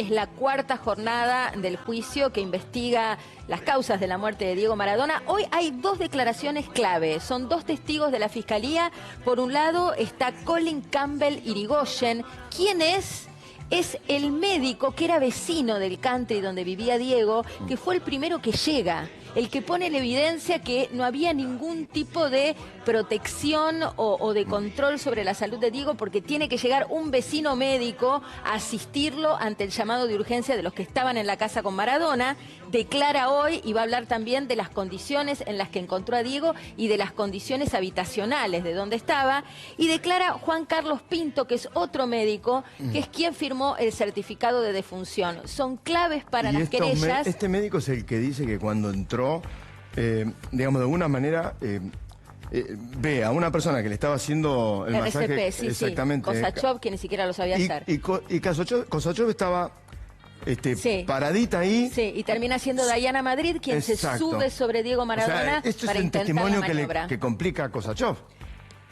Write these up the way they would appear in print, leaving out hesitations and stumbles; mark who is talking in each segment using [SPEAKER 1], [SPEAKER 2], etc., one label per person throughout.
[SPEAKER 1] es la cuarta jornada del juicio que investiga las causas de la muerte de Diego Maradona. Hoy hay dos declaraciones clave, son dos testigos de la Fiscalía. Por un lado está Colin Campbell Irigoyen. ¿Quién es? Es el médico que era vecino del country donde vivía Diego, que fue el primero que llega, el que pone en evidencia que no había ningún tipo de protección o de control sobre la salud de Diego, porque tiene que llegar un vecino médico a asistirlo ante el llamado de urgencia de los que estaban en la casa con Maradona. Declara hoy y va a hablar también de las condiciones en las que encontró a Diego y de las condiciones habitacionales de donde estaba. Y declara Juan Carlos Pinto, que es otro médico, que es quien firmó el certificado de defunción. Son claves para las querellas.
[SPEAKER 2] Este médico es el que dice que cuando entró, digamos, de alguna manera... ve a una persona que le estaba haciendo el masaje,
[SPEAKER 1] sí,
[SPEAKER 2] exactamente.
[SPEAKER 1] Kosachov, que ni siquiera lo sabía hacer.
[SPEAKER 2] Y Kosachov estaba
[SPEAKER 1] sí,
[SPEAKER 2] paradita ahí.
[SPEAKER 1] Sí, y termina siendo Dayana Madrid quien
[SPEAKER 2] Exacto.
[SPEAKER 1] se sube sobre Diego Maradona,
[SPEAKER 2] o sea, esto
[SPEAKER 1] para
[SPEAKER 2] es un
[SPEAKER 1] intentar
[SPEAKER 2] testimonio
[SPEAKER 1] la maniobra.
[SPEAKER 2] que complica a Kosachov.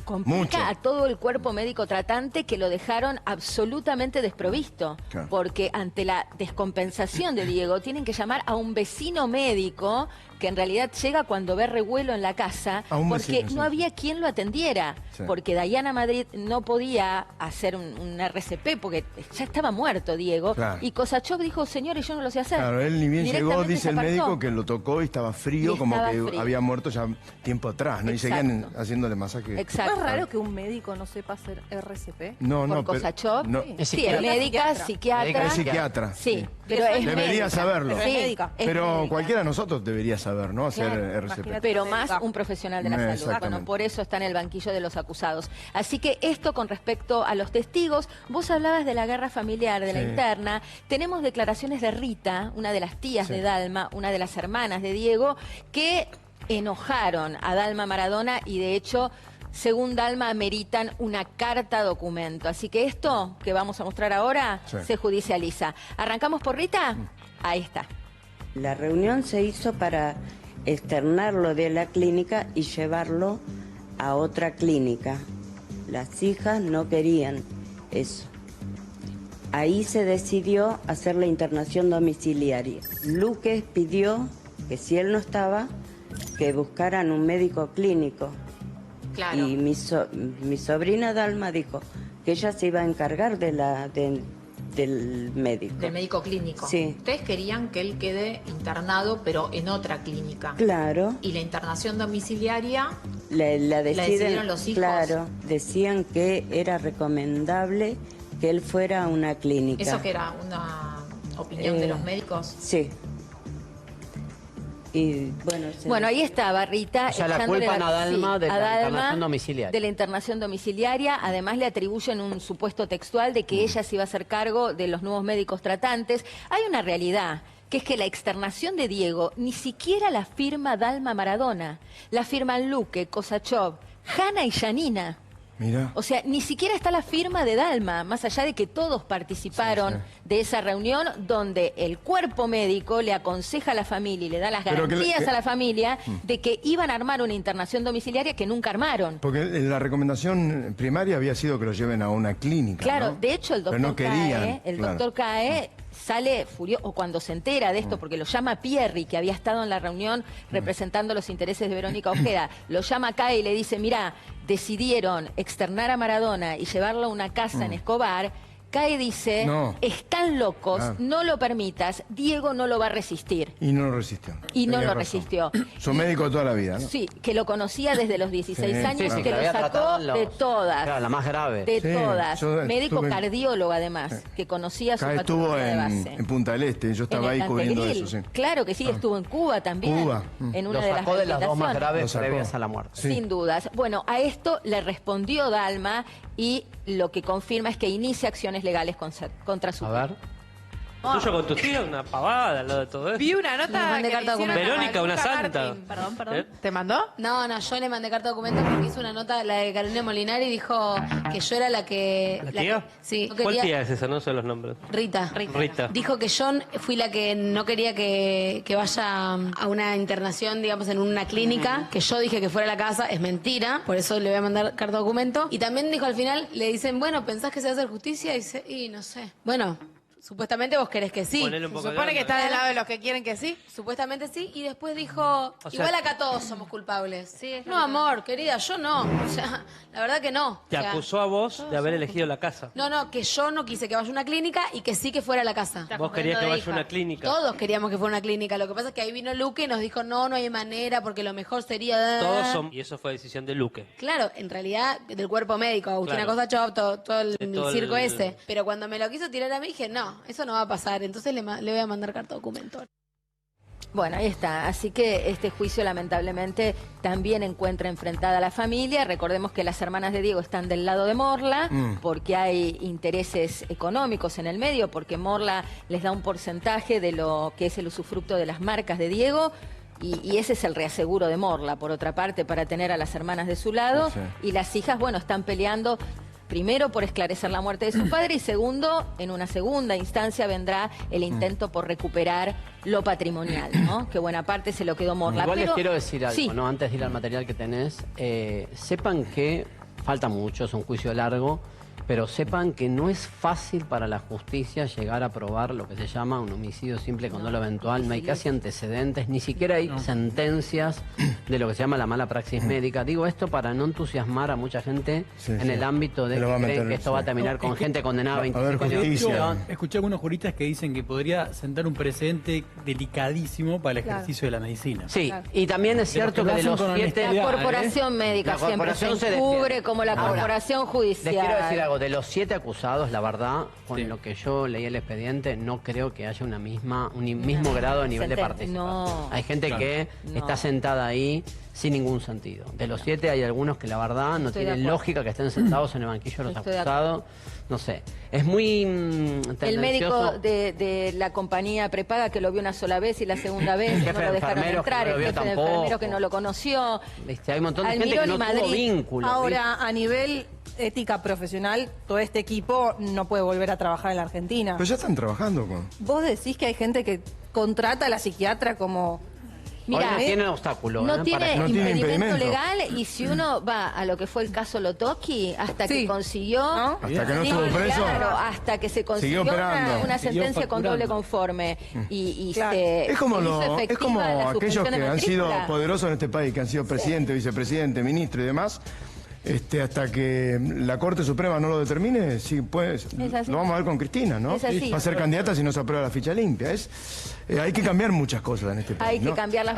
[SPEAKER 1] Complica
[SPEAKER 2] mucho
[SPEAKER 1] a todo el cuerpo médico tratante, que lo dejaron absolutamente desprovisto.
[SPEAKER 2] Claro.
[SPEAKER 1] Porque ante la descompensación de Diego tienen que llamar a un vecino médico que en realidad llega cuando ve revuelo en la casa, porque no había quien lo atendiera. Sí. Porque Dayana Madrid no podía hacer un RCP porque ya estaba muerto Diego. Claro. Y Kosachov dijo, señores, yo no lo sé hacer.
[SPEAKER 2] Claro, él ni bien llegó, dice el médico, que lo tocó y estaba frío, como que
[SPEAKER 1] frío.
[SPEAKER 2] Había muerto ya tiempo atrás, ¿no?
[SPEAKER 1] Exacto.
[SPEAKER 2] Y seguían haciéndole masaje.
[SPEAKER 1] Exacto.
[SPEAKER 3] ¿No es raro que un médico no sepa hacer RCP?
[SPEAKER 2] No, no.
[SPEAKER 1] ¿Por Kosachov?
[SPEAKER 2] No.
[SPEAKER 1] Sí, es médica, psiquiatra.
[SPEAKER 2] Es psiquiatra.
[SPEAKER 1] Sí, pero es
[SPEAKER 2] debería
[SPEAKER 1] médica.
[SPEAKER 2] saberlo.
[SPEAKER 1] Sí, médica.
[SPEAKER 2] Pero cualquiera de nosotros debería saber, ¿no? Hacer RCP.
[SPEAKER 1] Pero más un profesional de la salud. Bueno, por eso está en el banquillo de los acusados. Así que esto con respecto a los testigos. Vos hablabas de la guerra familiar, de la interna. Tenemos declaraciones de Rita, una de las tías de Dalma, una de las hermanas de Diego, que enojaron a Dalma Maradona y de hecho, según Dalma, ameritan una carta documento. Así que esto que vamos a mostrar ahora se judicializa. ¿Arrancamos por Rita? Ahí está.
[SPEAKER 4] La reunión se hizo para externarlo de la clínica y llevarlo a otra clínica. Las hijas no querían eso. Ahí se decidió hacer la internación domiciliaria. Luque pidió que si él no estaba, que buscaran un médico clínico. Claro. Y mi sobrina Dalma dijo que ella se iba a encargar del médico.
[SPEAKER 5] Del médico clínico.
[SPEAKER 4] Sí.
[SPEAKER 5] Ustedes querían que él quede internado, pero en otra clínica.
[SPEAKER 4] Claro.
[SPEAKER 5] Y la internación domiciliaria
[SPEAKER 4] la
[SPEAKER 5] decidieron los hijos.
[SPEAKER 4] Claro, decían que era recomendable que él fuera a una clínica.
[SPEAKER 5] ¿Eso que era una opinión de los médicos?
[SPEAKER 4] Sí. Y bueno,
[SPEAKER 1] ahí estaba Rita.
[SPEAKER 6] O sea, la culpa a Dalma de la internación domiciliaria.
[SPEAKER 1] De la internación domiciliaria. Además le atribuyen un supuesto textual de que ella se iba a hacer cargo de los nuevos médicos tratantes. Hay una realidad, que es que la externación de Diego ni siquiera la firma Dalma Maradona. La firman Luque, Kosachov, Hanna y Janina.
[SPEAKER 2] Mira.
[SPEAKER 1] O sea, ni siquiera está la firma de Dalma, más allá de que todos participaron de esa reunión donde el cuerpo médico le aconseja a la familia y le da las garantías a la familia de que iban a armar una internación domiciliaria que nunca armaron.
[SPEAKER 2] Porque la recomendación primaria había sido que lo lleven a una clínica,
[SPEAKER 1] claro,
[SPEAKER 2] ¿no?
[SPEAKER 1] de hecho el doctor
[SPEAKER 2] doctor
[SPEAKER 1] Cae sale furioso, o cuando se entera de esto, porque lo llama Pierri, que había estado en la reunión representando los intereses de Verónica Ojeda, lo llama Cae y le dice, mirá, decidieron externar a Maradona y llevarlo a una casa en Escobar. Cae dice, están locos, no lo permitas, Diego no lo va a resistir.
[SPEAKER 2] Y no lo resistió.
[SPEAKER 1] Y no lo resistió.
[SPEAKER 2] Su médico de toda la vida, ¿no?
[SPEAKER 1] Sí, que lo conocía desde los 16 años, que lo sacó de todas.
[SPEAKER 6] Claro, la más grave.
[SPEAKER 1] De todas. Médico cardiólogo, además, que conocía su
[SPEAKER 2] estuvo
[SPEAKER 1] patología de base.
[SPEAKER 2] en Punta del Este, yo estaba ahí cubriendo eso, sí.
[SPEAKER 1] Claro que sí, estuvo en Cuba también.
[SPEAKER 2] Cuba.
[SPEAKER 1] En una
[SPEAKER 6] Lo sacó
[SPEAKER 1] de
[SPEAKER 6] de las dos más graves previas a la muerte.
[SPEAKER 1] Sin dudas. Bueno, a esto le respondió Dalma y lo que confirma es que inicia acciones legales contra su...
[SPEAKER 6] A ver.
[SPEAKER 7] Tuyo con tu tía, una pavada al lado de todo esto.
[SPEAKER 3] Vi una nota que
[SPEAKER 1] carta
[SPEAKER 3] le hicieron
[SPEAKER 7] Verónica, una santa.
[SPEAKER 3] Perdón. ¿Te mandó?
[SPEAKER 8] No, yo le mandé carta de documento porque hizo una nota, la de Carolina Molinari, y dijo que yo era la que...
[SPEAKER 7] ¿La tía?
[SPEAKER 8] Sí.
[SPEAKER 7] ¿Cuál tía es esa? No sé los nombres.
[SPEAKER 8] Rita. Dijo que yo fui la que no quería que vaya a una internación, digamos, en una clínica, que yo dije que fuera a la casa, es mentira, por eso le voy a mandar carta de documento. Y también dijo al final, le dicen, bueno, ¿pensás que se va a hacer justicia? Y dice, y no sé. Bueno... supuestamente vos querés que sí.
[SPEAKER 7] Ponele un
[SPEAKER 3] Se
[SPEAKER 7] poco de
[SPEAKER 3] supone que
[SPEAKER 7] onda.
[SPEAKER 3] está del lado de los que quieren que sí.
[SPEAKER 8] Supuestamente sí, y después dijo,
[SPEAKER 7] sea-
[SPEAKER 8] igual acá todos somos culpables.
[SPEAKER 1] Sí, es
[SPEAKER 8] no,
[SPEAKER 1] verdad.
[SPEAKER 8] amor, querida, yo no. O sea, la verdad que no.
[SPEAKER 7] Te
[SPEAKER 8] O sea,
[SPEAKER 7] acusó a vos de haber elegido la casa.
[SPEAKER 8] No, que yo no quise que vaya a una clínica y que sí que fuera a la casa.
[SPEAKER 7] Vos querías que vaya a una clínica.
[SPEAKER 8] Todos queríamos que fuera una clínica. Lo que pasa es que ahí vino Luque y nos dijo, no hay manera, porque lo mejor sería...
[SPEAKER 7] Todos son... Y eso fue decisión de Luque.
[SPEAKER 8] Claro, en realidad, del cuerpo médico, Agustina
[SPEAKER 7] Claro.
[SPEAKER 8] Kosachov, todo el
[SPEAKER 7] De todo
[SPEAKER 8] circo
[SPEAKER 7] el-
[SPEAKER 8] ese. Pero cuando me lo quiso tirar a mí, dije, no, eso no va a pasar. Entonces le voy a mandar carta documento.
[SPEAKER 1] Bueno, ahí está. Así que este juicio lamentablemente también encuentra enfrentada a la familia. Recordemos que las hermanas de Diego están del lado de Morla porque hay intereses económicos en el medio, porque Morla les da un porcentaje de lo que es el usufructo de las marcas de Diego. Y ese es el reaseguro de Morla, por otra parte, para tener a las hermanas de su lado.
[SPEAKER 2] Sí.
[SPEAKER 1] Y las hijas, bueno, están peleando primero por esclarecer la muerte de su padre y segundo, en una segunda instancia vendrá el intento por recuperar lo patrimonial, ¿no? Que buena parte se lo quedó Morla.
[SPEAKER 6] Igual les
[SPEAKER 1] Pero-
[SPEAKER 6] quiero decir algo,
[SPEAKER 1] Sí.
[SPEAKER 6] ¿no? Antes de ir al material que tenés, sepan que falta mucho, es un juicio largo, pero sepan que no es fácil para la justicia llegar a probar lo que se llama un homicidio simple con dolo eventual. No hay casi antecedentes, ni siquiera hay sentencias de lo que se llama la mala praxis médica. Digo esto para no entusiasmar a mucha gente
[SPEAKER 2] Sí,
[SPEAKER 6] en
[SPEAKER 2] sí.
[SPEAKER 6] el ámbito de
[SPEAKER 2] Que lo va a
[SPEAKER 6] que creen
[SPEAKER 2] meter,
[SPEAKER 6] que esto va a
[SPEAKER 2] sí.
[SPEAKER 6] terminar
[SPEAKER 9] No,
[SPEAKER 6] con
[SPEAKER 9] es que-
[SPEAKER 6] gente condenada a
[SPEAKER 2] Va a
[SPEAKER 6] 25
[SPEAKER 2] haber
[SPEAKER 6] años de
[SPEAKER 2] justicia.
[SPEAKER 6] prisión.
[SPEAKER 9] Escuché a algunos juristas que dicen que podría sentar un precedente delicadísimo para el ejercicio de la medicina.
[SPEAKER 6] Sí, y también es cierto
[SPEAKER 9] lo
[SPEAKER 6] que de
[SPEAKER 9] hacen
[SPEAKER 6] los
[SPEAKER 9] con
[SPEAKER 6] 7...
[SPEAKER 1] La
[SPEAKER 9] honestidad,
[SPEAKER 1] corporación médica
[SPEAKER 6] La
[SPEAKER 1] siempre
[SPEAKER 6] corporación
[SPEAKER 1] se
[SPEAKER 6] se
[SPEAKER 1] encubre
[SPEAKER 6] defiende.
[SPEAKER 1] como la
[SPEAKER 6] Ahora,
[SPEAKER 1] corporación judicial.
[SPEAKER 6] Les quiero decir algo, de los 7 acusados, la verdad, con
[SPEAKER 9] Sí.
[SPEAKER 6] lo que yo leí el expediente, no creo que haya un mismo grado de nivel de participación.
[SPEAKER 1] No.
[SPEAKER 6] Hay gente que
[SPEAKER 1] No.
[SPEAKER 6] está sentada ahí sin ningún sentido. De los 7 hay algunos que la verdad no
[SPEAKER 1] Estoy de
[SPEAKER 6] tienen
[SPEAKER 1] acuerdo.
[SPEAKER 6] lógica que estén sentados en el banquillo de los
[SPEAKER 1] Estoy de
[SPEAKER 6] acusados. No sé, es muy
[SPEAKER 1] El médico
[SPEAKER 6] tendencioso.
[SPEAKER 1] de la compañía prepaga que lo vio una sola vez y la segunda vez
[SPEAKER 6] El
[SPEAKER 1] no
[SPEAKER 6] jefe
[SPEAKER 1] lo
[SPEAKER 6] de
[SPEAKER 1] dejaron
[SPEAKER 6] enfermeros que
[SPEAKER 1] entrar,
[SPEAKER 6] no lo
[SPEAKER 1] el
[SPEAKER 6] vio
[SPEAKER 1] jefe de
[SPEAKER 6] tampoco.
[SPEAKER 1] enfermeros que no lo conoció.
[SPEAKER 6] Hay un montón de gente
[SPEAKER 1] Almirón
[SPEAKER 6] que no
[SPEAKER 1] y
[SPEAKER 6] tuvo
[SPEAKER 1] Madrid.
[SPEAKER 6] vínculo.
[SPEAKER 3] Ahora, a nivel ética profesional, todo este equipo no puede volver a trabajar en la Argentina.
[SPEAKER 2] Pero ya están trabajando con...
[SPEAKER 3] Vos decís que hay gente que contrata a la psiquiatra como...
[SPEAKER 6] Hoy
[SPEAKER 1] Mira,
[SPEAKER 6] no tiene obstáculo.
[SPEAKER 1] no
[SPEAKER 6] para
[SPEAKER 1] tiene
[SPEAKER 6] que-
[SPEAKER 2] No tiene
[SPEAKER 1] impedimento
[SPEAKER 2] impedimento.
[SPEAKER 1] legal y si uno va a lo que fue el caso Lotoki, hasta que
[SPEAKER 3] Sí.
[SPEAKER 1] consiguió...
[SPEAKER 3] ¿No?
[SPEAKER 2] Hasta que no
[SPEAKER 1] Sí,
[SPEAKER 2] estuvo preso.
[SPEAKER 1] claro, hasta que se consiguió
[SPEAKER 2] Siguió
[SPEAKER 1] una,
[SPEAKER 2] operando.
[SPEAKER 1] una
[SPEAKER 9] Siguió
[SPEAKER 1] sentencia con doble
[SPEAKER 9] facturando.
[SPEAKER 1] conforme y
[SPEAKER 3] Claro.
[SPEAKER 1] se
[SPEAKER 2] Es como,
[SPEAKER 1] se hizo
[SPEAKER 2] es
[SPEAKER 1] efectiva
[SPEAKER 2] como
[SPEAKER 1] la
[SPEAKER 2] aquellos
[SPEAKER 1] suspensión de
[SPEAKER 2] que han sido
[SPEAKER 1] matrícula.
[SPEAKER 2] poderosos en este país, que han sido presidente, vicepresidente, ministro y demás. Hasta que la Corte Suprema no lo determine, sí, pues,
[SPEAKER 1] Es así.
[SPEAKER 2] lo vamos a ver con Cristina, ¿no?
[SPEAKER 1] Es así.
[SPEAKER 2] Va a ser candidata si no se aprueba la ficha limpia. Hay que cambiar muchas cosas en este país.
[SPEAKER 1] Hay que
[SPEAKER 2] ¿no?
[SPEAKER 1] cambiar las-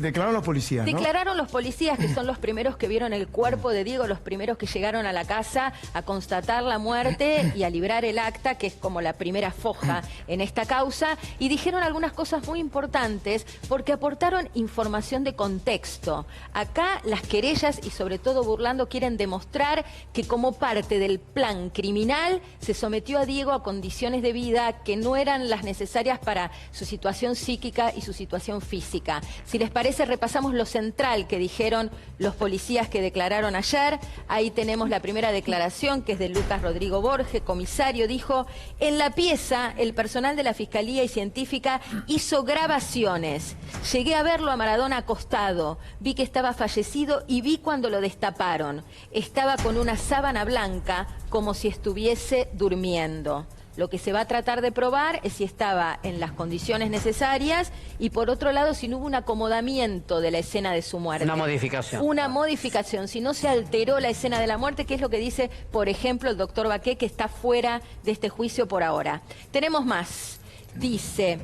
[SPEAKER 2] Declararon los policías, ¿no?
[SPEAKER 1] Declararon los policías, que son los primeros que vieron el cuerpo de Diego, los primeros que llegaron a la casa a constatar la muerte y a librar el acta, que es como la primera foja en esta causa, y dijeron algunas cosas muy importantes porque aportaron información de contexto. Acá las querellas y sobre todo Burlando quieren demostrar que como parte del plan criminal se sometió a Diego a condiciones de vida que no eran las necesarias para su situación psíquica y su situación física. Si les parece, repasamos lo central que dijeron los policías que declararon ayer. Ahí tenemos la primera declaración, que es de Lucas Rodrigo Borges, comisario. Dijo: en la pieza, el personal de la Fiscalía y Científica hizo grabaciones. Llegué a verlo a Maradona acostado. Vi que estaba fallecido y vi cuando lo destaparon. Estaba con una sábana blanca, como si estuviese durmiendo. Lo que se va a tratar de probar es si estaba en las condiciones necesarias y, por otro lado, si no hubo un acomodamiento de la escena de su muerte.
[SPEAKER 6] Una modificación.
[SPEAKER 1] Una modificación, si no se alteró la escena de la muerte, que es lo que dice, por ejemplo, el doctor Baqué, que está fuera de este juicio por ahora. Tenemos más. Dice: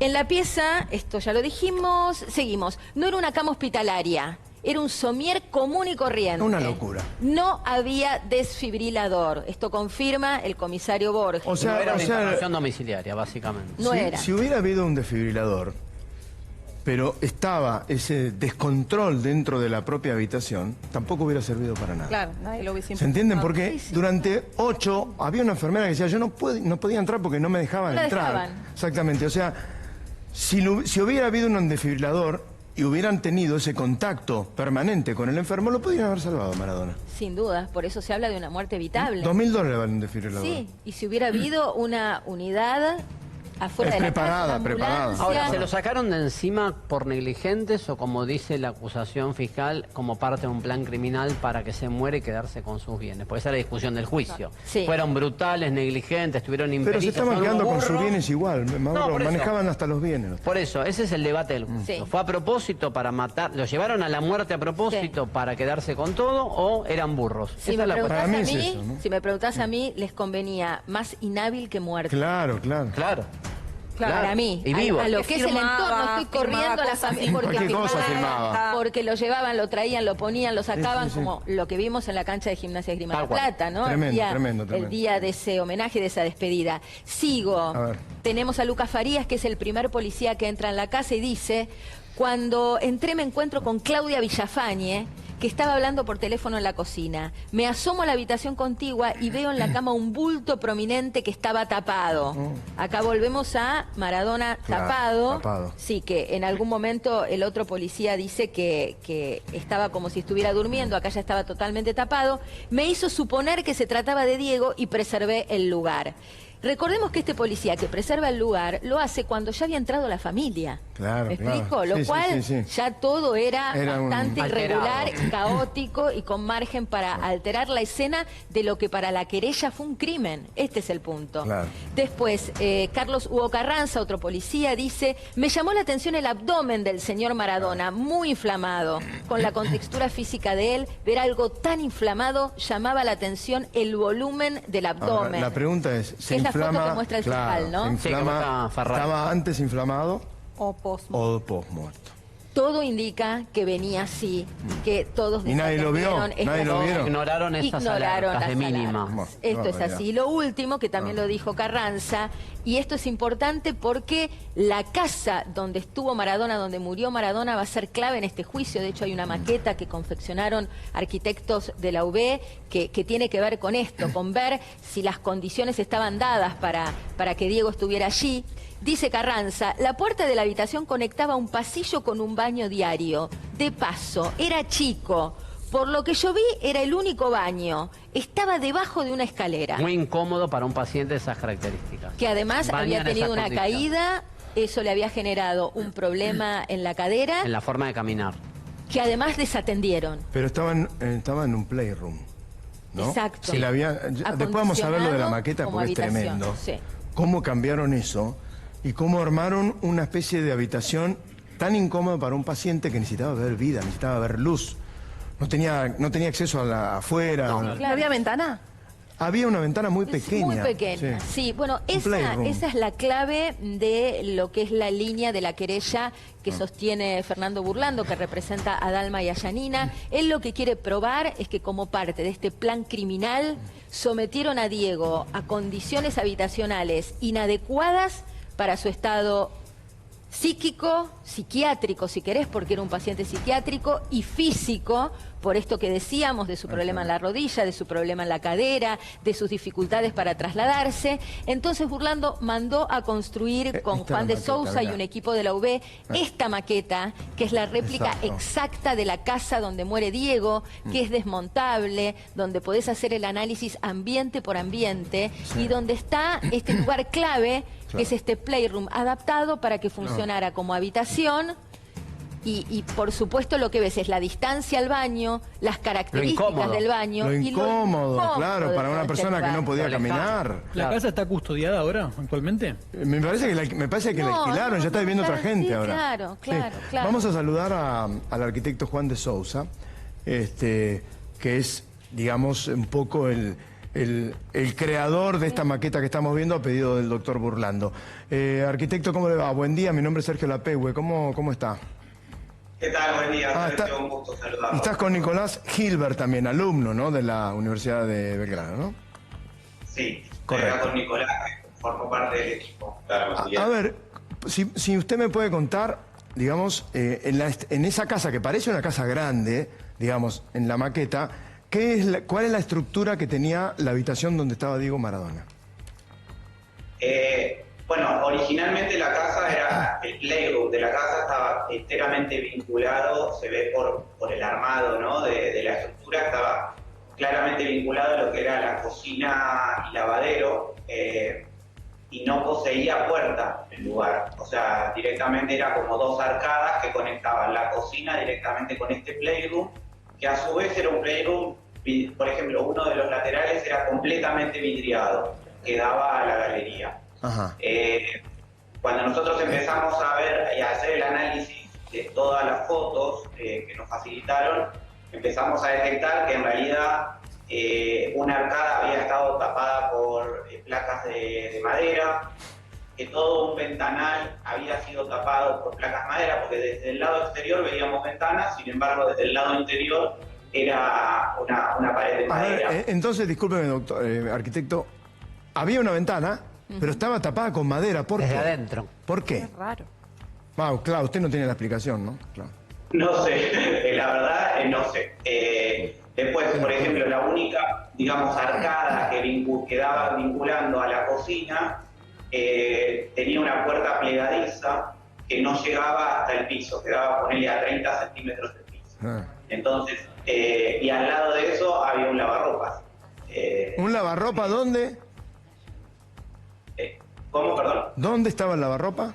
[SPEAKER 1] en la pieza, esto ya lo dijimos, seguimos, no era una cama hospitalaria. Era un somier común y corriente.
[SPEAKER 2] Una locura.
[SPEAKER 1] No había desfibrilador. Esto confirma el comisario Borges.
[SPEAKER 2] O
[SPEAKER 6] No
[SPEAKER 2] sea,
[SPEAKER 6] era
[SPEAKER 2] o
[SPEAKER 6] una
[SPEAKER 2] sea,
[SPEAKER 6] internación domiciliaria, básicamente.
[SPEAKER 1] No era.
[SPEAKER 2] si hubiera habido un desfibrilador, pero estaba ese descontrol dentro de la propia habitación, tampoco hubiera servido para nada.
[SPEAKER 3] Claro, nadie lo hubiese
[SPEAKER 2] ¿Se entienden?
[SPEAKER 3] imputado.
[SPEAKER 2] Porque durante 8 había una enfermera que decía, yo no podía entrar porque no me dejaban
[SPEAKER 1] No la
[SPEAKER 2] entrar.
[SPEAKER 1] dejaban.
[SPEAKER 2] Exactamente, o sea, si hubiera habido un desfibrilador y hubieran tenido ese contacto permanente con el enfermo, lo podrían haber salvado a Maradona.
[SPEAKER 1] Sin duda, por eso se habla de una muerte evitable.
[SPEAKER 2] $2.000 vale un desfibrilador.
[SPEAKER 1] Sí, y si hubiera habido una unidad afuera
[SPEAKER 2] Es
[SPEAKER 1] de la
[SPEAKER 2] preparada,
[SPEAKER 1] casa, una
[SPEAKER 2] preparada.
[SPEAKER 1] ambulancia.
[SPEAKER 6] Ahora, ¿se lo sacaron de encima por negligentes o, como dice la acusación fiscal, como parte de un plan criminal para que se muera y quedarse con sus bienes? Porque esa es la discusión del juicio.
[SPEAKER 1] Sí.
[SPEAKER 6] Fueron brutales, negligentes, estuvieron
[SPEAKER 2] Pero
[SPEAKER 6] imperitos.
[SPEAKER 2] se estaban
[SPEAKER 6] son
[SPEAKER 2] quedando
[SPEAKER 6] unos
[SPEAKER 2] con sus
[SPEAKER 6] burros.
[SPEAKER 2] bienes igual, Mauro,
[SPEAKER 6] por eso.
[SPEAKER 2] manejaban hasta los bienes.
[SPEAKER 6] Por eso, ese es el debate del juicio.
[SPEAKER 1] Sí.
[SPEAKER 6] ¿Fue a propósito para matar? ¿Lo llevaron a la muerte a propósito para quedarse con todo o eran burros?
[SPEAKER 1] Si
[SPEAKER 6] Esa
[SPEAKER 1] me,
[SPEAKER 6] es la
[SPEAKER 1] preguntás
[SPEAKER 6] cuestión.
[SPEAKER 1] a
[SPEAKER 2] Para mí
[SPEAKER 1] mí,
[SPEAKER 2] es eso, ¿no?
[SPEAKER 1] si me preguntás a mí, les convenía más inhábil que muerto.
[SPEAKER 2] Claro, claro.
[SPEAKER 6] Claro.
[SPEAKER 1] Para mí,
[SPEAKER 6] Y vivo.
[SPEAKER 1] a lo
[SPEAKER 3] Que
[SPEAKER 1] que es el
[SPEAKER 3] firmaba,
[SPEAKER 1] entorno, estoy corriendo a la
[SPEAKER 3] cosas
[SPEAKER 1] familia
[SPEAKER 3] así.
[SPEAKER 1] porque
[SPEAKER 2] Cualquier cosa firmaba.
[SPEAKER 1] porque lo llevaban, lo traían, lo ponían, lo sacaban,
[SPEAKER 2] sí.
[SPEAKER 1] como lo que vimos en la cancha de Gimnasia y Esgrima de
[SPEAKER 6] Tal
[SPEAKER 1] La
[SPEAKER 6] cual.
[SPEAKER 1] Plata, ¿no?
[SPEAKER 2] Tremendo,
[SPEAKER 1] El
[SPEAKER 2] tremendo.
[SPEAKER 1] día de ese homenaje, de esa despedida. Sigo.
[SPEAKER 2] A ver.
[SPEAKER 1] Tenemos a Lucas Farías, que es el primer policía que entra en la casa y dice: cuando entré me encuentro con Claudia Villafañe, que estaba hablando por teléfono en la cocina. Me asomo a la habitación contigua y veo en la cama un bulto prominente que estaba tapado. Acá volvemos a Maradona
[SPEAKER 2] Claro,
[SPEAKER 1] tapado.
[SPEAKER 2] tapado.
[SPEAKER 1] Sí, que en algún momento el otro policía dice que estaba como si estuviera durmiendo, acá ya estaba totalmente tapado. Me hizo suponer que se trataba de Diego y preservé el lugar. Recordemos que este policía que preserva el lugar lo hace cuando ya había entrado la familia.
[SPEAKER 2] Claro,
[SPEAKER 1] ¿Me
[SPEAKER 2] claro.
[SPEAKER 1] explico? Lo
[SPEAKER 2] Sí, sí,
[SPEAKER 1] cual
[SPEAKER 2] sí, sí.
[SPEAKER 1] ya todo era
[SPEAKER 2] Un
[SPEAKER 1] bastante
[SPEAKER 6] alterado.
[SPEAKER 1] irregular, caótico y con margen para alterar la escena de lo que para la querella fue un crimen. Este es el punto.
[SPEAKER 2] Claro.
[SPEAKER 1] Después, Carlos Hugo Carranza, otro policía, dice: me llamó la atención el abdomen del señor Maradona, muy inflamado. Con la contextura física de él, ver algo tan inflamado llamaba la atención el volumen del abdomen.
[SPEAKER 2] Ahora, la pregunta es, ¿se
[SPEAKER 1] Es la foto
[SPEAKER 2] inflama?
[SPEAKER 1] que muestra el
[SPEAKER 2] Claro,
[SPEAKER 1] fiscal, ¿no?
[SPEAKER 2] ¿se
[SPEAKER 6] Sí,
[SPEAKER 2] inflama?
[SPEAKER 6] como está Ferrari.
[SPEAKER 2] ¿Estaba antes inflamado
[SPEAKER 3] O post.
[SPEAKER 2] o post-muerto?
[SPEAKER 1] Todo indica que venía así, que todos
[SPEAKER 2] ¿Y nadie lo vio?
[SPEAKER 1] desatendieron
[SPEAKER 2] ¿Nadie lo
[SPEAKER 1] estas-
[SPEAKER 2] vieron?
[SPEAKER 6] Ignoraron esas
[SPEAKER 1] Ignoraron
[SPEAKER 6] alertas de
[SPEAKER 1] las
[SPEAKER 6] mínima.
[SPEAKER 1] alarmas.
[SPEAKER 2] Bueno,
[SPEAKER 1] Esto es
[SPEAKER 2] barbaridad.
[SPEAKER 1] así. Lo último, que también lo dijo Carranza, y esto es importante porque la casa donde estuvo Maradona, donde murió Maradona, va a ser clave en este juicio. De hecho, hay una maqueta que confeccionaron arquitectos de la UB que tiene que ver con esto, con ver si las condiciones estaban dadas para que Diego estuviera allí. Dice Carranza: la puerta de la habitación conectaba un pasillo con un baño diario. De paso, era chico. Por lo que yo vi, era el único baño. Estaba debajo de una escalera.
[SPEAKER 6] Muy incómodo para un paciente de esas características.
[SPEAKER 1] Que además
[SPEAKER 6] Baña
[SPEAKER 1] había
[SPEAKER 6] en
[SPEAKER 1] tenido
[SPEAKER 6] esas
[SPEAKER 1] una
[SPEAKER 6] condiciones.
[SPEAKER 1] caída. Eso le había generado un problema en la cadera,
[SPEAKER 6] En la forma de caminar.
[SPEAKER 1] que además desatendieron.
[SPEAKER 2] Pero estaba en un playroom, ¿no?
[SPEAKER 1] Exacto.
[SPEAKER 2] Si la había- después vamos a ver lo de la
[SPEAKER 1] Acondicionado
[SPEAKER 2] maqueta
[SPEAKER 1] como
[SPEAKER 2] porque es
[SPEAKER 1] habitación,
[SPEAKER 2] tremendo.
[SPEAKER 1] sí.
[SPEAKER 2] Cómo cambiaron eso y cómo armaron una especie de habitación tan incómoda para un paciente que necesitaba ver vida, necesitaba ver luz. No tenía acceso a la afuera.
[SPEAKER 3] ¿No había ventana?
[SPEAKER 2] Había una ventana muy
[SPEAKER 1] Es
[SPEAKER 2] pequeña.
[SPEAKER 1] muy pequeña, sí. Bueno,
[SPEAKER 2] Un playroom.
[SPEAKER 1] esa es la clave de lo que es la línea de la querella que sostiene Fernando Burlando, que representa a Dalma y a Yanina. Él lo que quiere probar es que como parte de este plan criminal sometieron a Diego a condiciones habitacionales inadecuadas para su estado psíquico, psiquiátrico, si querés, porque era un paciente psiquiátrico, y físico, por esto que decíamos de su problema en la rodilla, de su problema en la cadera, de sus dificultades para trasladarse. Entonces Burlando mandó a construir con
[SPEAKER 2] esta
[SPEAKER 1] Juan
[SPEAKER 2] es la
[SPEAKER 1] de
[SPEAKER 2] maqueta,
[SPEAKER 1] Sousa y
[SPEAKER 2] mirá.
[SPEAKER 1] un equipo de la UB esta maqueta, que es la réplica
[SPEAKER 2] Exacto.
[SPEAKER 1] exacta de la casa donde muere Diego, que es desmontable, donde podés hacer el análisis ambiente por ambiente, y donde está este lugar clave, que es este playroom adaptado para que funcionara como habitación. Y por supuesto lo que ves es la distancia al baño, las características
[SPEAKER 6] incómodo.
[SPEAKER 1] del baño.
[SPEAKER 2] Lo
[SPEAKER 1] y
[SPEAKER 2] incómodo, claro,
[SPEAKER 1] de
[SPEAKER 2] para una
[SPEAKER 1] todo este
[SPEAKER 2] persona que no
[SPEAKER 1] lugar.
[SPEAKER 2] podía
[SPEAKER 6] Lo lejano.
[SPEAKER 2] caminar.
[SPEAKER 9] ¿La casa está custodiada ahora, actualmente?
[SPEAKER 2] Me parece que la
[SPEAKER 1] No,
[SPEAKER 2] alquilaron,
[SPEAKER 1] no,
[SPEAKER 2] ya está viviendo
[SPEAKER 1] claro,
[SPEAKER 2] otra gente
[SPEAKER 1] sí,
[SPEAKER 2] ahora.
[SPEAKER 1] claro, claro, claro.
[SPEAKER 2] Vamos a saludar al arquitecto Juan de Sousa, que es, digamos, un poco el creador de esta maqueta que estamos viendo a pedido del doctor Burlando. Arquitecto, ¿cómo le va? Buen día, mi nombre es Sergio Lapehue, ¿cómo está?
[SPEAKER 10] ¿Qué tal? Buen día, Sergio,
[SPEAKER 2] está-
[SPEAKER 10] un gusto saludarlo.
[SPEAKER 2] Y estás con Nicolás Gilbert también, alumno, ¿no? De la Universidad de Belgrano, ¿no?
[SPEAKER 10] Sí, estoy
[SPEAKER 2] Correcto.
[SPEAKER 10] acá con Nicolás, que formo parte del equipo. Claro, muy bien.
[SPEAKER 2] A ver, si usted me puede contar, digamos, en esa casa que parece una casa grande, digamos, en la maqueta, ¿cuál es la estructura que tenía la habitación donde estaba Diego Maradona?
[SPEAKER 10] Bueno, originalmente la casa era, el playroom de la casa estaba enteramente vinculado, se ve por el armado, ¿no? de la estructura, estaba claramente vinculado a lo que era la cocina y lavadero, y no poseía puertas. puerta el lugar. O sea, directamente era como 2 arcadas que conectaban la cocina directamente con este playroom, que a su vez era un playroom, por ejemplo, uno de los laterales era completamente vidriado, que daba a la galería.
[SPEAKER 2] Ajá.
[SPEAKER 10] Cuando nosotros empezamos a ver y a hacer el análisis de todas las fotos que nos facilitaron, empezamos a detectar que en realidad una arcada había estado tapada por placas de madera, que todo un ventanal había sido tapado por placas de madera, porque desde el lado exterior veíamos ventanas, sin embargo desde el lado interior era una pared de madera.
[SPEAKER 2] A ver, entonces, discúlpeme, doctor, arquitecto, había una ventana, pero estaba tapada con madera. ¿Por qué?
[SPEAKER 6] Desde adentro.
[SPEAKER 2] ¿Por qué?
[SPEAKER 3] Es raro.
[SPEAKER 2] Claro, usted no tiene la explicación, ¿no? Claro.
[SPEAKER 10] No sé, la verdad no sé. Después, por ejemplo, la única, digamos, arcada que quedaba vinculando a la cocina tenía una puerta plegadiza que no llegaba hasta el piso, quedaba, ponerle a 30 centímetros del piso. Entonces, y al lado de eso había un lavarropas.
[SPEAKER 2] ¿Un lavarropa dónde?
[SPEAKER 10] ¿Cómo, perdón?
[SPEAKER 2] ¿Dónde estaba el lavarropa?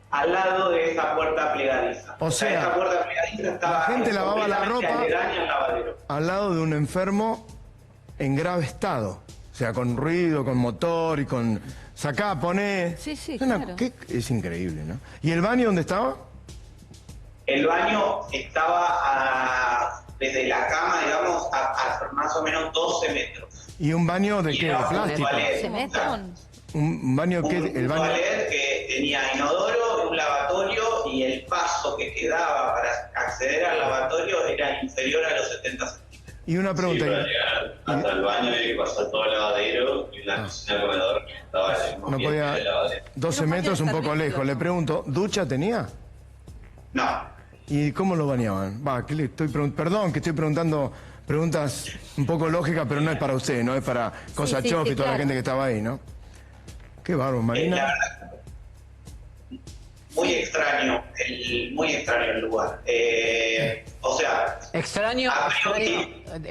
[SPEAKER 10] Al lado de esa puerta plegadiza.
[SPEAKER 2] O sea,
[SPEAKER 10] esa puerta plegadiza estaba
[SPEAKER 2] la gente lavaba la ropa
[SPEAKER 10] aledaña al lavadero.
[SPEAKER 2] al lado de un enfermo en grave estado. O sea, con ruido, con motor y con... Sacá, poné...
[SPEAKER 1] Sí,
[SPEAKER 2] claro. Es increíble, ¿no? ¿Y el baño dónde estaba?
[SPEAKER 10] El baño estaba desde la cama, digamos, a más o menos 12 metros.
[SPEAKER 2] ¿Y un baño de qué? ¿De plástico?
[SPEAKER 1] ¿Se meten?
[SPEAKER 2] ¿Un baño que el baño?
[SPEAKER 10] Toilet que tenía inodoro, un lavatorio, y el paso que quedaba para acceder al lavatorio era inferior a los 70 centímetros.
[SPEAKER 2] Y una pregunta.
[SPEAKER 11] Sí, para llegar hasta el baño había que pasar todo el lavadero y la cocina comedor que estaba en el mismo
[SPEAKER 2] No
[SPEAKER 11] ambiente
[SPEAKER 2] podía...
[SPEAKER 11] del lavadero.
[SPEAKER 2] 12
[SPEAKER 3] No podía
[SPEAKER 2] metros, un
[SPEAKER 3] estar
[SPEAKER 2] poco
[SPEAKER 3] líquido,
[SPEAKER 2] lejos. Le
[SPEAKER 3] ¿no?
[SPEAKER 2] pregunto, ¿ducha tenía?
[SPEAKER 10] No.
[SPEAKER 2] ¿Y cómo lo bañaban? ¿Qué le estoy perdón, que estoy preguntando preguntas un poco lógicas, pero no es para usted, no es para Cosachov y toda la gente que estaba ahí, ¿no? Qué bárbaro,
[SPEAKER 10] La
[SPEAKER 2] Marina.
[SPEAKER 10] verdad, muy extraño el lugar. O sea...
[SPEAKER 6] Extraño,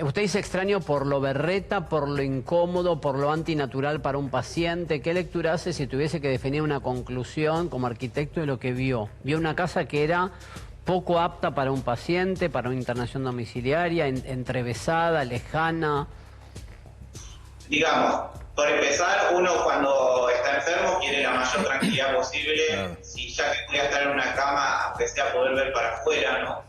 [SPEAKER 6] usted dice extraño por lo berreta, por lo incómodo, por lo antinatural para un paciente. ¿Qué lectura hace si tuviese que definir una conclusión como arquitecto de lo que vio? Vio una casa que era poco apta para un paciente, para una internación domiciliaria, entrevesada, lejana.
[SPEAKER 10] Digamos, por empezar, uno cuando está enfermo quiere la mayor tranquilidad posible. Claro. Si ya que voy a estar en una cama, aunque sea poder ver para afuera, ¿no?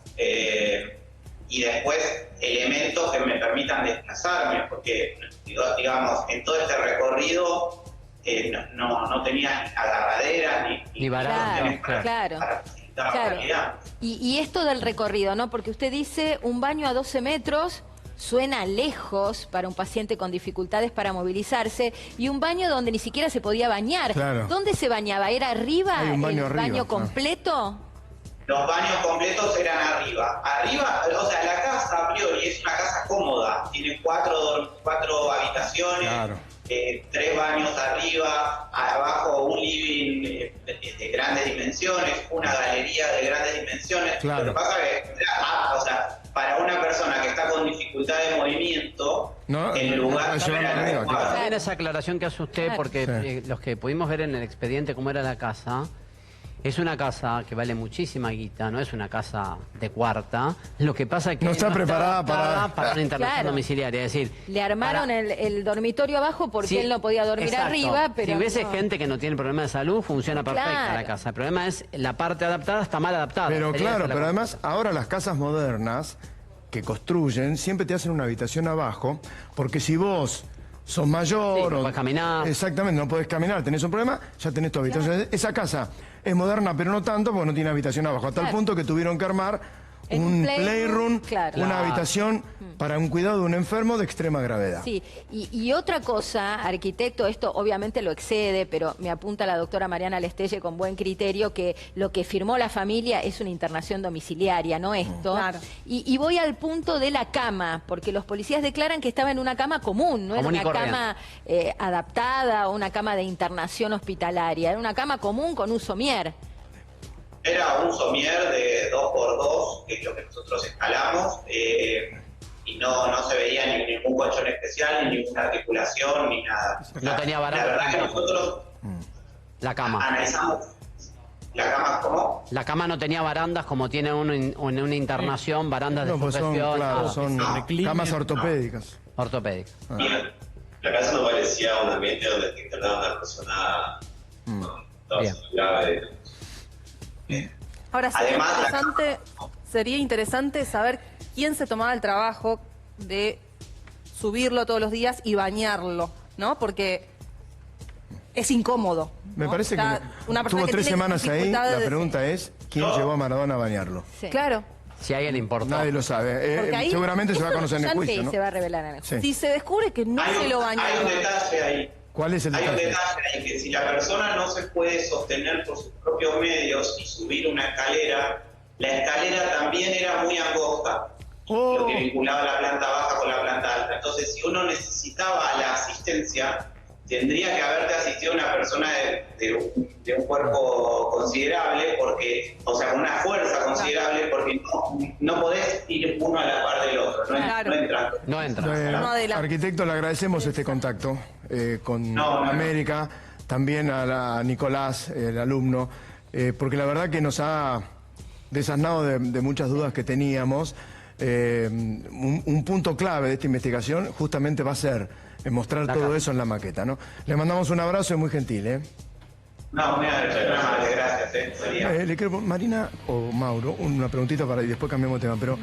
[SPEAKER 10] Y después elementos que me permitan desplazarme, porque, digamos, en todo este recorrido no tenía agarraderas ni
[SPEAKER 1] claro, claro.
[SPEAKER 10] Para facilitar la movilidad.
[SPEAKER 1] Y esto del recorrido, ¿no? Porque usted dice un baño a 12 metros... Suena lejos para un paciente con dificultades para movilizarse y un baño donde ni siquiera se podía bañar.
[SPEAKER 2] Claro.
[SPEAKER 1] ¿Dónde se bañaba? ¿Era arriba?
[SPEAKER 2] Hay un baño
[SPEAKER 1] ¿El
[SPEAKER 2] arriba,
[SPEAKER 1] baño completo?
[SPEAKER 10] Los baños completos eran arriba. Arriba, o sea, la casa a priori es una casa cómoda. Tiene cuatro habitaciones,
[SPEAKER 2] claro.
[SPEAKER 10] 3 baños arriba, abajo un living de grandes dimensiones, una galería de grandes dimensiones.
[SPEAKER 2] Claro.
[SPEAKER 10] Lo que pasa es que, o sea, para una persona que está con dificultad de movimiento, el lugar no era adecuado.
[SPEAKER 6] Era esa aclaración que hace usted, porque los que pudimos ver en el expediente cómo era la casa, es una casa que vale muchísima guita, no es una casa de cuarta. Lo que pasa es que
[SPEAKER 2] no está preparada
[SPEAKER 6] para una internación domiciliaria. Es decir,
[SPEAKER 1] le armaron el dormitorio abajo porque él no podía dormir arriba, pero
[SPEAKER 6] si hubiese gente que no tiene problema de salud, funciona perfecta la casa. El problema es la parte adaptada está mal adaptada.
[SPEAKER 2] Pero claro, pero además ahora las casas modernas que construyen siempre te hacen una habitación abajo, porque si vos sos mayor
[SPEAKER 6] no podés caminar.
[SPEAKER 2] Exactamente, no podés caminar, tenés un problema, ya tenés tu habitación. Claro. Esa casa es moderna, pero no tanto, porque no tiene habitación abajo. A tal punto que tuvieron que armar un playroom, una habitación para un cuidado de un enfermo de extrema gravedad.
[SPEAKER 1] Sí, y otra cosa, arquitecto, esto obviamente lo excede, pero me apunta la doctora Mariana Lestelle con buen criterio que lo que firmó la familia es una internación domiciliaria, no esto.
[SPEAKER 3] Claro.
[SPEAKER 1] Y voy al punto de la cama, porque los policías declaran que estaba en una cama común, no era una cama adaptada o una cama de internación hospitalaria, era una cama común con un somier.
[SPEAKER 10] Era un somier de 2x2, que es lo que nosotros escalamos, y no se veía ni ningún colchón especial, ni ninguna articulación, ni nada.
[SPEAKER 6] No tenía barato.
[SPEAKER 10] La verdad que nosotros
[SPEAKER 6] La cama.
[SPEAKER 10] Analizamos la cama como...
[SPEAKER 6] La cama no tenía barandas como tiene uno en una internación, barandas de
[SPEAKER 2] Pues son,
[SPEAKER 6] sujeción.
[SPEAKER 2] claro, son camas ortopédicas.
[SPEAKER 6] Ortopédicas.
[SPEAKER 11] La casa no parecía un ambiente donde te internaba una persona grave.
[SPEAKER 3] Ahora,
[SPEAKER 10] Además,
[SPEAKER 3] sería interesante saber quién se tomaba el trabajo de subirlo todos los días y bañarlo, ¿no? Porque es incómodo, ¿no?
[SPEAKER 2] Me parece
[SPEAKER 3] Está
[SPEAKER 2] que
[SPEAKER 3] una persona
[SPEAKER 2] estuvo
[SPEAKER 3] que
[SPEAKER 2] 3
[SPEAKER 3] tiene
[SPEAKER 2] semanas ahí.
[SPEAKER 3] dificultades
[SPEAKER 2] La pregunta es, ¿quién llevó a Maradona a bañarlo?
[SPEAKER 1] Sí.
[SPEAKER 3] Claro.
[SPEAKER 6] Si a alguien le importa.
[SPEAKER 2] Nadie lo sabe.
[SPEAKER 3] Porque ahí-
[SPEAKER 2] Seguramente se va a
[SPEAKER 3] eso
[SPEAKER 2] conocer en el
[SPEAKER 1] Ya
[SPEAKER 2] juicio, ¿no?
[SPEAKER 1] se va a revelar en el juicio.
[SPEAKER 2] Sí.
[SPEAKER 3] Si se descubre que no se lo bañó.
[SPEAKER 10] Hay un detalle ahí.
[SPEAKER 2] ¿Cuál es el
[SPEAKER 10] Hay un
[SPEAKER 2] detalle?
[SPEAKER 10] detalle ahí, que si la persona no se puede sostener por sus propios medios y subir una escalera, la escalera también era muy angosta, lo que vinculaba la planta baja con la planta alta. Entonces, si uno necesitaba la asistencia, tendría que haberte asistido una persona de un cuerpo considerable, porque, o sea, con una fuerza considerable, porque no podés ir uno a la par del otro, no,
[SPEAKER 3] Claro.
[SPEAKER 10] no entra.
[SPEAKER 6] No entra.
[SPEAKER 3] No adelante.
[SPEAKER 2] Arquitecto, le agradecemos este contacto con América, también a Nicolás, el alumno, porque la verdad que nos ha desasnado de muchas dudas que teníamos. Un punto clave de esta investigación justamente va a ser mostrar todo eso en la maqueta, ¿no? Le mandamos un abrazo y muy gentil, ¿eh?
[SPEAKER 10] No, muy amable, gracias. Sería.
[SPEAKER 2] Le quiero, Marina o Mauro, una preguntita para y después cambiamos de tema, pero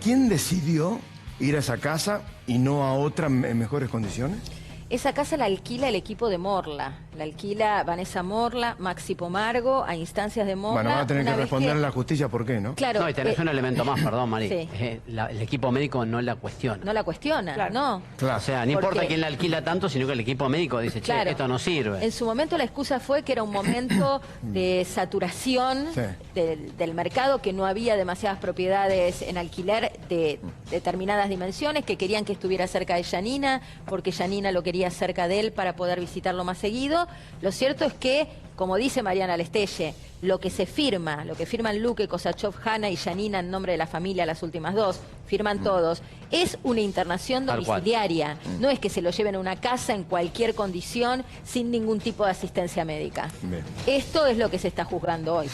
[SPEAKER 2] ¿quién decidió ir a esa casa y no a otra en mejores condiciones?
[SPEAKER 1] Esa casa la alquila el equipo de Morla. La alquila Vanessa Morla, Maxi Pomargo, a instancias de Morla.
[SPEAKER 2] Bueno, van a tener
[SPEAKER 1] una
[SPEAKER 2] que
[SPEAKER 1] vez
[SPEAKER 2] responder a la justicia por qué, ¿no?
[SPEAKER 1] Claro.
[SPEAKER 6] No, y tenés un elemento más, perdón, Mari.
[SPEAKER 1] Sí.
[SPEAKER 6] El equipo médico no la cuestiona.
[SPEAKER 1] No la cuestiona,
[SPEAKER 3] Claro.
[SPEAKER 1] no.
[SPEAKER 2] Claro.
[SPEAKER 6] O sea, no
[SPEAKER 1] Porque-
[SPEAKER 6] importa quién la alquila tanto, sino que el equipo médico dice, che,
[SPEAKER 1] Claro.
[SPEAKER 6] esto no sirve.
[SPEAKER 1] En su momento la excusa fue que era un momento de saturación
[SPEAKER 2] Sí.
[SPEAKER 1] del mercado, que no había demasiadas propiedades en alquiler de determinadas dimensiones, que querían que estuviera cerca de Yanina, porque Yanina lo quería cerca de él para poder visitarlo más seguido. Lo cierto es que, como dice Mariana Lestelle, lo que firman Luque, Kosachov, Hanna y Yanina en nombre de la familia, las últimas dos, firman todos, es una internación
[SPEAKER 6] Tal cual.
[SPEAKER 1] domiciliaria. No es que se lo lleven a una casa en cualquier condición, sin ningún tipo de asistencia médica.
[SPEAKER 2] Bien.
[SPEAKER 1] Esto es lo que se está juzgando hoy.